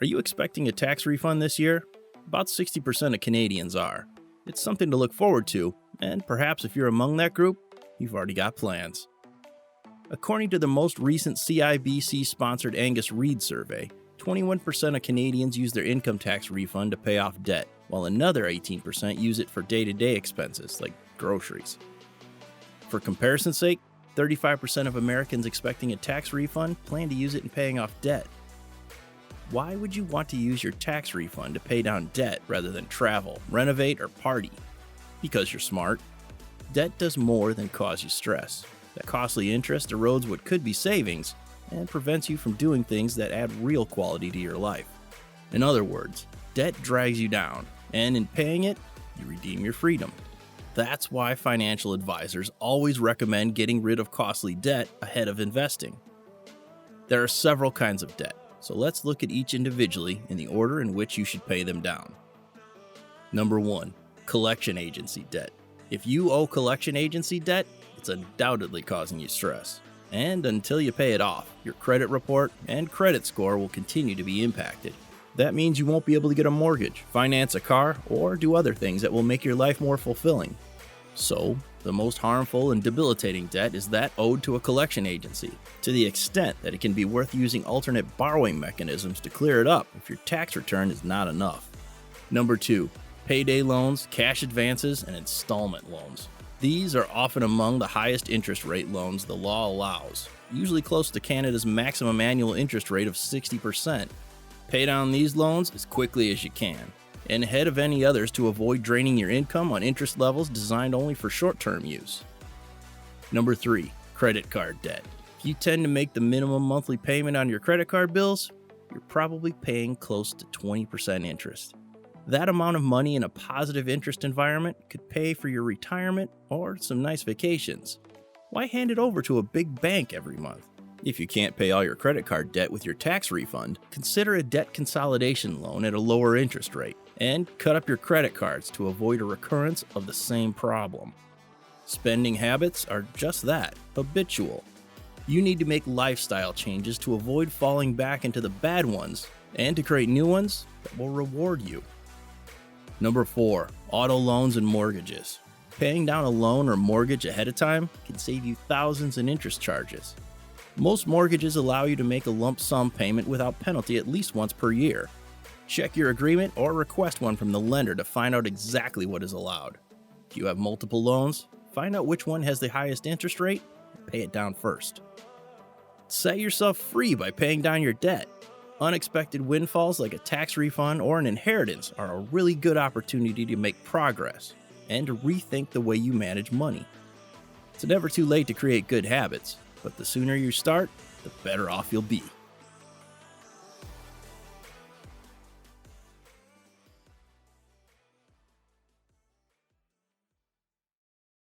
Are you expecting a tax refund this year? About 60% of Canadians are. It's something to look forward to, and perhaps if you're among that group, you've already got plans. According to the most recent CIBC-sponsored Angus Reid survey, 21% of Canadians use their income tax refund to pay off debt, while another 18% use it for day-to-day expenses like groceries. For comparison's sake, 35% of Americans expecting a tax refund plan to use it in paying off debt. Why would you want to use your tax refund to pay down debt rather than travel, renovate, or party? Because you're smart. Debt does more than cause you stress. That costly interest erodes what could be savings and prevents you from doing things that add real quality to your life. In other words, debt drags you down, and in paying it, you redeem your freedom. That's why financial advisors always recommend getting rid of costly debt ahead of investing. There are several kinds of debt, so let's look at each individually in the order in which you should pay them down. Number 1. Collection agency debt. If you owe collection agency debt, it's undoubtedly causing you stress. And until you pay it off, your credit report and credit score will continue to be impacted. That means you won't be able to get a mortgage, finance a car, or do other things that will make your life more fulfilling. So, the most harmful and debilitating debt is that owed to a collection agency, to the extent that it can be worth using alternate borrowing mechanisms to clear it up if your tax return is not enough. Number 2. Payday loans, cash advances, and installment loans. These are often among the highest interest rate loans the law allows, usually close to Canada's maximum annual interest rate of 60%. Pay down these loans as quickly as you can, and ahead of any others to avoid draining your income on interest levels designed only for short-term use. Number 3. Credit card debt. If you tend to make the minimum monthly payment on your credit card bills, you're probably paying close to 20% interest. That amount of money in a positive interest environment could pay for your retirement or some nice vacations. Why hand it over to a big bank every month? If you can't pay all your credit card debt with your tax refund, consider a debt consolidation loan at a lower interest rate, and cut up your credit cards to avoid a recurrence of the same problem. Spending habits are just that, habitual. You need to make lifestyle changes to avoid falling back into the bad ones, and to create new ones that will reward you. Number 4. Auto loans and mortgages. Paying down a loan or mortgage ahead of time can save you thousands in interest charges. Most mortgages allow you to make a lump sum payment without penalty at least once per year. Check your agreement or request one from the lender to find out exactly what is allowed. If you have multiple loans, find out which one has the highest interest rate and pay it down first. Set yourself free by paying down your debt. Unexpected windfalls like a tax refund or an inheritance are a really good opportunity to make progress and to rethink the way you manage money. It's never too late to create good habits, but the sooner you start, the better off you'll be.